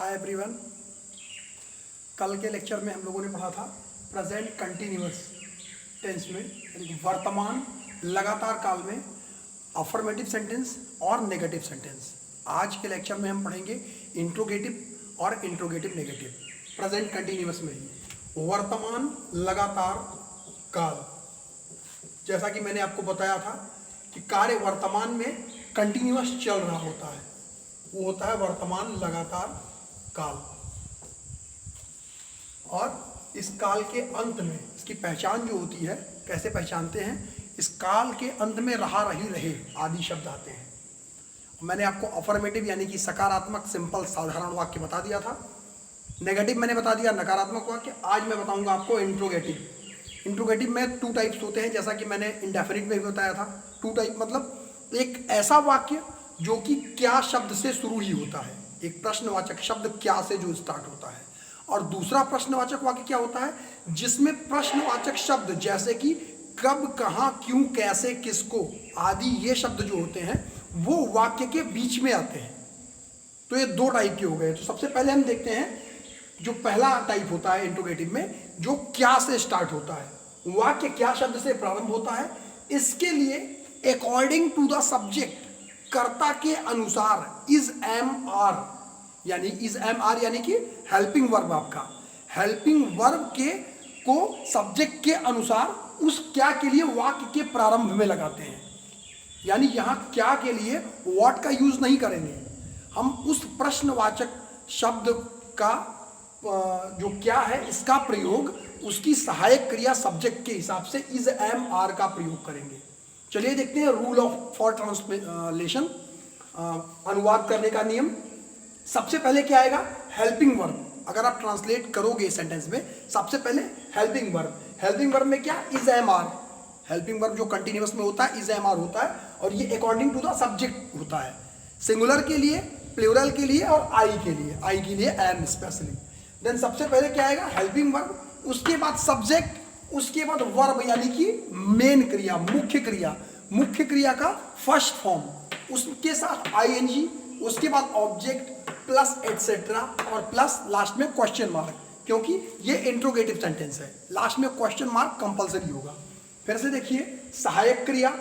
Hi everyone. कल के lecture में हम लोगों ने पढ़ा था प्रेजेंट कंटिन्यूअस टेंस में, यानी कि वर्तमान लगातार काल में अफर्मेटिव सेंटेंस और नेगेटिव सेंटेंस। आज के लेक्चर में हम पढ़ेंगे इंट्रोगेटिव और इंट्रोगेटिव नेगेटिव प्रेजेंट कंटिन्यूअस में ही। वर्तमान लगातार काल, जैसा कि मैंने आपको बताया था कि कार्य वर्तमान में कंटिन्यूअस चल रहा होता है, वो होता है वर्तमान लगातार काल। और इस काल के अंत में इसकी पहचान जो होती है, कैसे पहचानते हैं, इस काल के अंत में रहा रही रहे आदि शब्द आते हैं। मैंने आपको अफर्मेटिव यानी कि सकारात्मक सिंपल साधारण वाक्य बता दिया था, नेगेटिव मैंने बता दिया नकारात्मक वाक्य। आज मैं बताऊंगा आपको इंट्रोगेटिव। इंट्रोगेटिव में 2 टाइप्स होते हैं, जैसा कि मैंने इंडेफिनिट में भी बताया था। 2 टाइप मतलब एक ऐसा वाक्य जो कि क्या शब्द से शुरू ही होता है, एक प्रश्नवाचक शब्द क्या से जो स्टार्ट होता है, और दूसरा प्रश्नवाचक वाक्य क्या होता है जिसमें प्रश्नवाचक शब्द जैसे कि कब, कहाँ, क्यों, कैसे, किसको आदि ये शब्द जो होते हैं वो वाक्य के बीच में आते हैं। तो ये 2 टाइप के हो गए। तो सबसे पहले हम देखते हैं जो पहला टाइप होता है इंट्रोगेटिव में, जो क्या से स्टार्ट होता है, वाक्य क्या शब्द से प्रारंभ होता है। इसके लिए अकॉर्डिंग टू द सब्जेक्ट, कर्ता के अनुसार इज एम आर यानी कि हेल्पिंग वर्ब, आपका हेल्पिंग वर्ब के को सब्जेक्ट के अनुसार उस क्या के लिए वाक्य के प्रारंभ में लगाते हैं। यानी यहां क्या के लिए व्हाट का यूज नहीं करेंगे, हम उस प्रश्नवाचक शब्द का जो क्या है इसका प्रयोग उसकी सहायक क्रिया सब्जेक्ट के हिसाब से इज एम आर का प्रयोग करेंगे। चलिए देखते हैं रूल ऑफ फॉर ट्रांसलेशन, अनुवाद करने का नियम। सबसे पहले क्या आएगा, हेल्पिंग वर्ब। अगर आप ट्रांसलेट करोगे सेंटेंस में, सबसे पहले हेल्पिंग वर्ब। हेल्पिंग वर्ब में क्या, is am are. Helping verb जो कंटिन्यूअस में होता है इज एम आर होता है, और ये अकॉर्डिंग टू द सब्जेक्ट होता है। सिंगुलर के लिए, प्लूरल के लिए और आई के लिए एम स्पेशली। देन सबसे पहले क्या आएगा, हेल्पिंग वर्ब, उसके बाद सब्जेक्ट, उसके बाद वर्ब यानी कि मेन क्रिया, मुख्य क्रिया का फर्स्ट फॉर्म, उसके साथ आईएनजी, उसके बाद ऑब्जेक्ट प्लस एटसेट्रा और प्लस लास्ट में क्वेश्चन मार्क, क्योंकि ये इंट्रोगेटिव सेंटेंस है, लास्ट में क्वेश्चन मार्क कंपलसरी होगा। फिर से देखिए, सहायक क्रिया,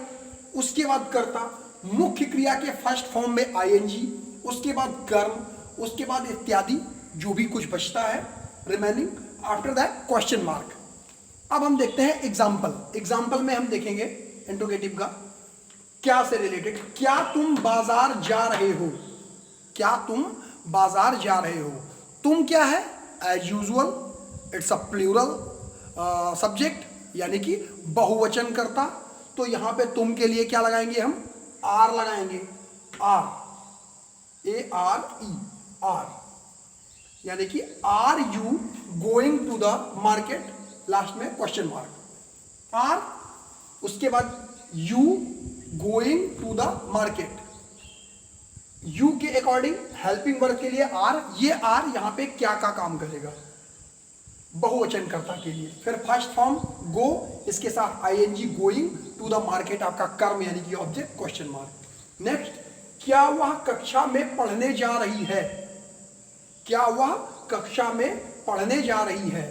उसके बाद कर्ता, मुख्य क्रिया के फर्स्ट फॉर्म में आईएनजी, उसके बाद कर्म, उसके बाद इत्यादि जो भी कुछ बचता है remaining, after that question mark. अब हम देखते हैं एग्जाम्पल में हम देखेंगे इंट्रोगेटिव का क्या से रिलेटेड। क्या तुम बाजार जा रहे हो, क्या तुम बाजार जा रहे हो। तुम क्या है, as usual it's a plural subject यानी कि बहुवचन करता। तो यहां पे तुम के लिए क्या लगाएंगे, हम आर लगाएंगे, आर, ARE, आर, यानी कि are you going to the market, last में क्वेश्चन मार्क, आर, उसके बाद you going to the market. You के अकॉर्डिंग हेल्पिंग वर्ब के लिए आर, ये आर यहां पे क्या का काम करेगा, बहुवचन कर्ता के लिए। फिर फर्स्ट फॉर्म गो, इसके साथ ING going to the market, आपका कर्म यानी कि ऑब्जेक्ट क्वेश्चन मार्क। नेक्स्ट, क्या वह कक्षा में पढ़ने जा रही है, क्या वह कक्षा में पढ़ने जा रही है।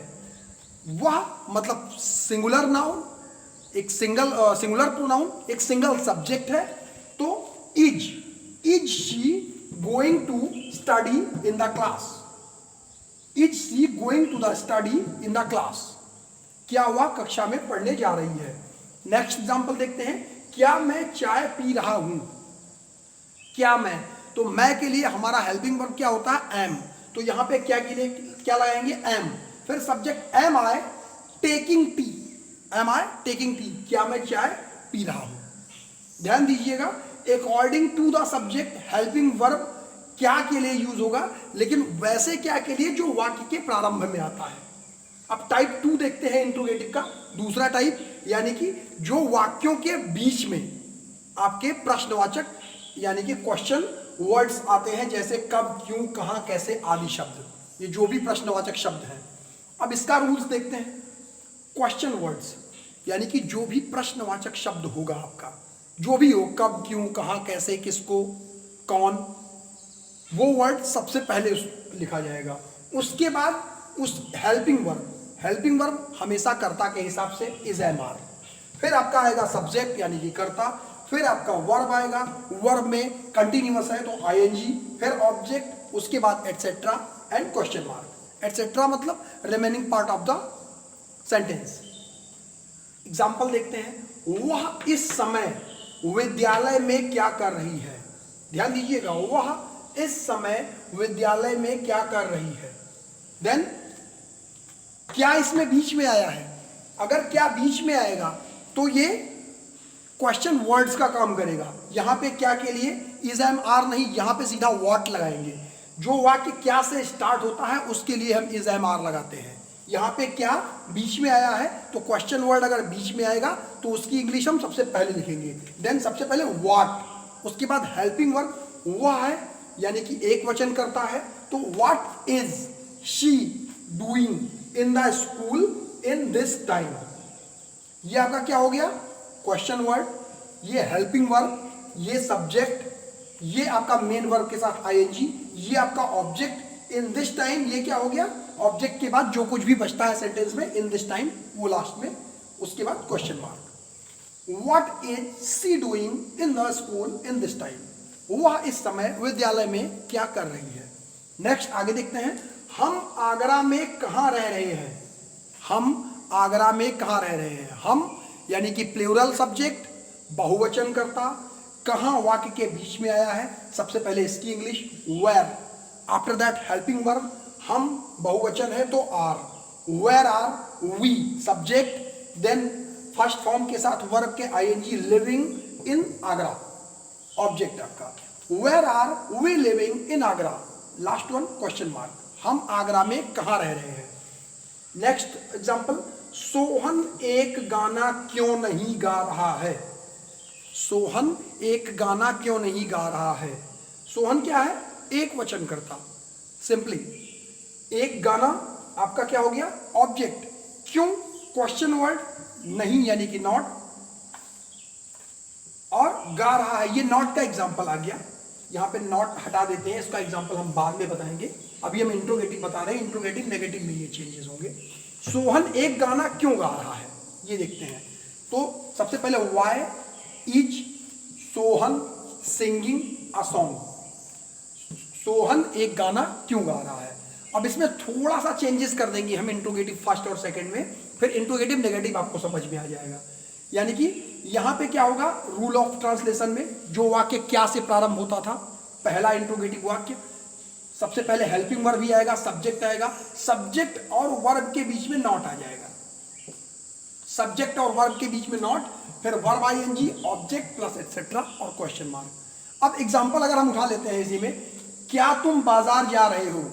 वह मतलब सिंगुलर नाउन, एक सिंगुलर प्रोनाउन, एक सिंगल सब्जेक्ट है। तो is she going to study in the class, is she going to the study in the class, क्या वह कक्षा में पढ़ने जा रही है। नेक्स्ट एग्जांपल देखते हैं, क्या मैं चाय पी रहा हूं। क्या मैं, तो मैं के लिए हमारा हेल्पिंग वर्ब क्या होता है, एम। तो यहां पे क्या के लिए क्या लगाएंगे, एम। फिर subject am I taking tea, am I taking tea, क्या मैं चाय पी रहा हूं। ध्यान दीजिएगा, according to the subject helping verb क्या के लिए यूज होगा, लेकिन वैसे क्या के लिए जो वाक्य के प्रारंभ में आता है। अब टाइप 2 देखते हैं इंट्रोगेटिव का, दूसरा टाइप, यानी कि जो वाक्यों के बीच में आपके प्रश्नवाचक यानी कि क्वेश्चन वर्ड्स आते हैं, जैसे कब, क्यों, कहां, कैसे आदि शब्द, ये जो भी प्रश्नवाचक शब्द हैं। अब इसका रूल्स देखते हैं। क्वेश्चन वर्ड्स यानी कि जो भी प्रश्नवाचक शब्द होगा आपका, जो भी हो, कब, क्यों, कहां, कैसे, किसको, कौन, वो वर्ड सबसे पहले लिखा जाएगा। उसके बाद उस हेल्पिंग वर्ब हमेशा कर्ता के हिसाब से इज एम आर। फिर आपका आएगा सब्जेक्ट यानी कि कर्ता, फिर आपका वर्ब आएगा, वर्ब में कंटिन्यूअस है तो आईएनजी, फिर ऑब्जेक्ट, उसके बाद etcetera and question mark. Etcetera मतलब remaining part of the sentence. Example देखते हैं, वह इस समय विद्यालय में क्या कर रही है। ध्यान दीजिएगा, वह इस समय विद्यालय में क्या कर रही है। देन क्या इसमें बीच में आया है, अगर क्या बीच में आएगा तो ये क्वेश्चन वर्ड्स का काम करेगा। यहां पे क्या के लिए इज एम आर नहीं, यहां पे सीधा व्हाट लगाएंगे। जो वाक्य क्या से स्टार्ट होता है उसके लिए हम इज एम आर लगाते हैं। यहाँ पे क्या बीच में आया है तो क्वेश्चन वर्ड अगर बीच में आएगा तो उसकी इंग्लिश हम सबसे पहले लिखेंगे। देन सबसे पहले व्हाट, उसके बाद हेल्पिंग वर्ब वह है यानी कि एक वचन करता है तो what is she doing in the school in this time. ये आपका क्या हो गया, क्वेश्चन वर्ड, ये हेल्पिंग वर्ब, ये सब्जेक्ट, ये आपका मेन वर्ब के साथ आईएनजी, ये आपका ऑब्जेक्ट इन दिस टाइम, ये क्या हो गया ऑब्जेक्ट के बाद जो कुछ भी बचता है सेंटेंस में इन दिस टाइम वो लास्ट में, उसके बाद question mark. What is she doing in the school in this time, वह इस समय विद्यालय में क्या कर रही है। नेक्स्ट आगे देखते हैं, हम आगरा में कहाँ रह रहे हैं। हम आगरा में कहाँ रह रहे हैं, हम यानी कि प्लूरल सब्जेक्ट, बहुवचन करता, कहाँ वाक्य के बीच में आया है, सबसे पहले इसकी English where, after that helping verb, हम बहुवचन है तो are, where are we subject, then first form के साथ वर्ब के ING living in Agra, object आपका, where are we living in Agra, last one question mark, हम आगरा में कहाँ रह रहे हैं। नेक्स्ट एग्जांपल, सोहन एक गाना क्यों नहीं गा रहा है। सोहन एक गाना क्यों नहीं गा रहा है। सोहन क्या है, एक वचन करता, सिंपली एक गाना आपका क्या हो गया ऑब्जेक्ट, क्यों क्वेश्चन वर्ड, नहीं यानी कि नॉट, और गा रहा है, ये नॉट का एग्जांपल आ गया। यहां पे नॉट हटा देते हैं, इसका एग्जांपल हम बाद में बताएंगे, अभी हम इंट्रोगेटिव बता रहे हैं, इंट्रोगेटिव नेगेटिव में ये चेंजेस होंगे। सोहन एक गाना क्यों गा रहा है ये देखते हैं। तो सबसे पहले why is Sohan singing a song, Sohan एक गाना क्यों गा रहा है। अब इसमें थोड़ा सा चेंजेस कर देंगे हम इंट्रोगेटिव फर्स्ट और सेकंड में, फिर इंट्रोगेटिव नेगेटिव आपको समझ में आ जाएगा। यानी कि यहाँ पे क्या होगा, रूल ऑफ ट्रांसलेशन में जो वाक्य क्या से प्रारंभ होता था, पहला इंट्रोगेटिव वाक्य, सबसे पहले हेल्पिंग वर्ब भी आएगा, सब्जेक्ट आएगा, सब्जेक्ट और वर्ब के बीच में नॉट आ जाएगा, सब्जेक्ट और वर्ब के बीच में नॉट, फिर verb ING, object plus etcetera और क्वेश्चन मार्क। अब एग्जांपल अगर हम उठा लेते हैं इसी में, क्या तुम बाजार जा रहे हो,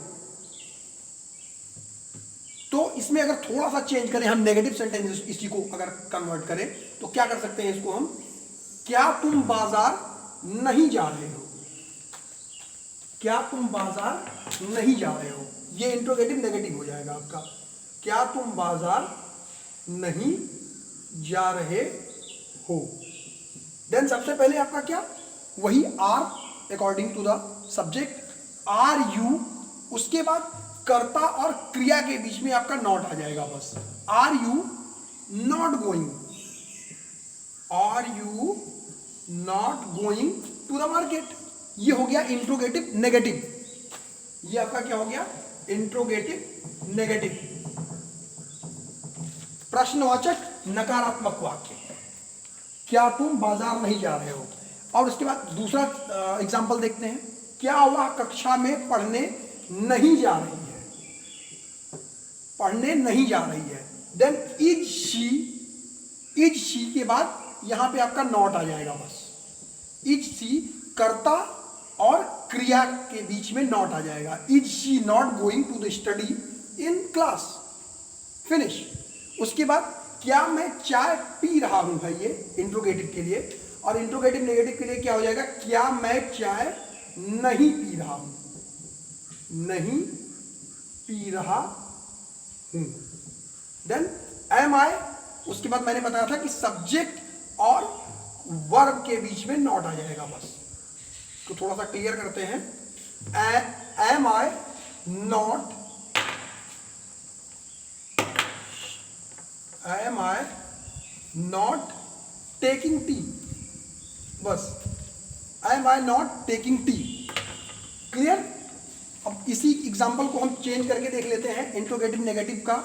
तो इसमें अगर थोड़ा सा चेंज करें हम, नेगेटिव सेंटेंस इसी को अगर कन्वर्ट करें तो क्या कर सकते हैं इसको हम, क्या तुम बाजार नहीं जा रहे हो, क्या तुम बाजार नहीं जा रहे हो, ये इंट्रोगेटिव नेगेटिव हो जाएगा आपका, क्या तुम बाजार नहीं जा रहे हो। देन सबसे पहले आपका क्या, वही are according to the subject, are you, उसके बाद कर्ता और क्रिया के बीच में आपका नॉट आ जाएगा बस, are you not going, are you not going to the market, ये हो गया इंट्रोगेटिव नेगेटिव, ये आपका क्या हो गया इंट्रोगेटिव नेगेटिव, प्रश्नवाचक नकारात्मक वाक्य, क्या तुम बाजार नहीं जा रहे हो। और उसके बाद दूसरा एग्जांपल देखते हैं, क्या वह कक्षा में पढ़ने नहीं जा रही है, पढ़ने नहीं जा रही है। देन इज शी के बाद यहां पे आपका नॉट आ जाएगा बस, इज शी कर्ता और क्रिया के बीच में नॉट आ जाएगा, is she not going to the study in class, finish. उसके बाद क्या मैं चाय पी रहा हूं है ये इंट्रोगेटिव के लिए, और इंट्रोगेटिव नेगेटिव के लिए क्या हो जाएगा, क्या मैं चाय नहीं पी रहा हूं, नहीं पी रहा हूं। देन एम आई, उसके बाद मैंने बताया था कि सब्जेक्ट और वर्ब के बीच में नॉट आ जाएगा बस। तो थोड़ा सा क्लियर करते हैं, am I not taking tea, बस am I not taking tea. Clear? अब इसी एग्जाम्पल को हम चेंज करके देख लेते हैं। इंट्रोगेटिव नेगेटिव का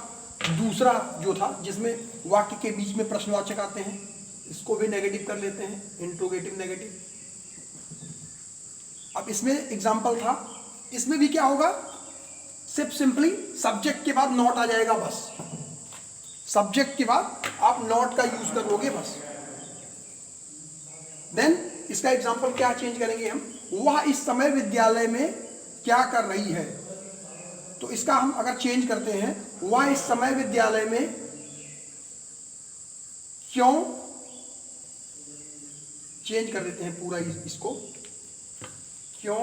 दूसरा जो था, जिसमें वाक्य के बीच में प्रश्नवाचक आते हैं, इसको भी नेगेटिव कर लेते हैं, इंट्रोगेटिव नेगेटिव। अब इसमें एग्जाम्पल था, इसमें भी क्या होगा, सिर्फ सिंपली सब्जेक्ट के बाद नॉट आ जाएगा, बस सब्जेक्ट के बाद आप नॉट का यूज कर लोगे बस। देन इसका एग्जाम्पल क्या चेंज करेंगे हम, वह इस समय विद्यालय में क्या कर रही है। तो इसका हम अगर चेंज करते हैं, वह इस समय विद्यालय में क्यों, चेंज कर देते हैं पूरा इसको, क्यों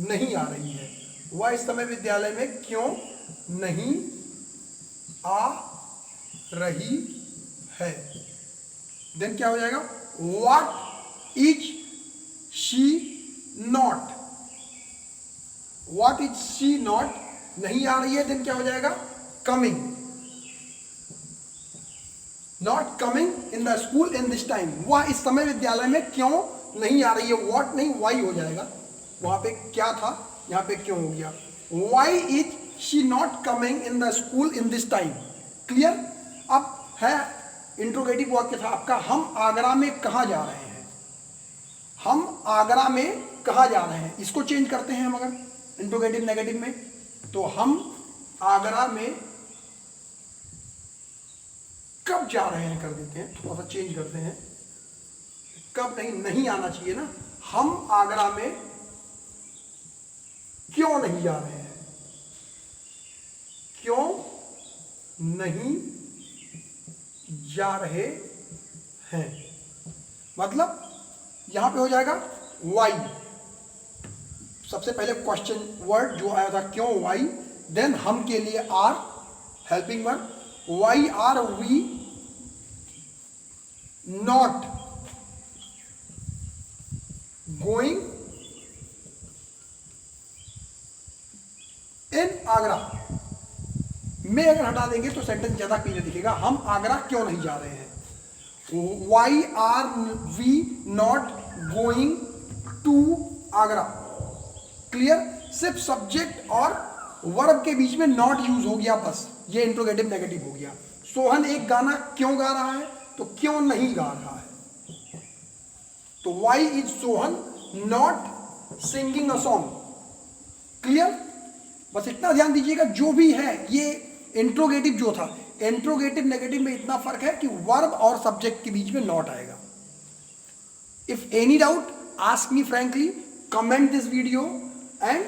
नहीं आ रही है। वह इस समय विद्यालय में क्यों नहीं आ रही है। देन क्या हो जाएगा, what is she not, what is she not, नहीं आ रही है। देन क्या हो जाएगा, coming, not coming in the school in this time. वह इस समय विद्यालय में क्यों नहीं आ रही है, व्हाट नहीं वाई हो जाएगा, वहां पे क्या था, यहां पे क्यों हो गया। Why is she not coming in the school in this time. Clear? अब है इंट्रोगेटिव वाक्य था आपका, हम आगरा में कहाँ जा रहे हैं, हम आगरा में कहाँ जा रहे हैं। इसको चेंज करते हैं हम अगर इंट्रोगेटिव नेगेटिव में, तो हम आगरा में कब जा रहे हैं कर देते हैं, थोड़ा सा चेंज करते हैं, कब नहीं आना चाहिए ना, हम आगरा में क्यों नहीं जा रहे हैं, क्यों नहीं जा रहे हैं, मतलब यहां पे हो जाएगा वाई। सबसे पहले क्वेश्चन वर्ड जो आया था क्यों, वाई, देन हम के लिए are, helping word, why are we not going in Agra. में अगर हटा देंगे तो सेंटेंस ज्यादा क्लियर दिखेगा, हम आगरा क्यों नहीं जा रहे हैं। Why are we not going to Agra. Clear? सिर्फ सब्जेक्ट और वर्ब के बीच में नॉट यूज हो गया, बस ये इंट्रोगेटिव नेगेटिव हो गया। सोहन एक गाना क्यों गा रहा है, तो क्यों नहीं गा रहा है, तो why is Sohan not singing a song. Clear? बस इतना ध्यान दीजिएगा, जो भी है ये इंट्रोगेटिव जो था, इंट्रोगेटिव नेगेटिव में इतना फर्क है कि वर्ब और सब्जेक्ट के बीच में नॉट आएगा। If any doubt ask me frankly, comment this video and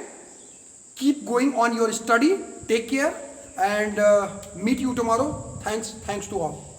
keep going on your study. Take care and meet you tomorrow. Thanks to all.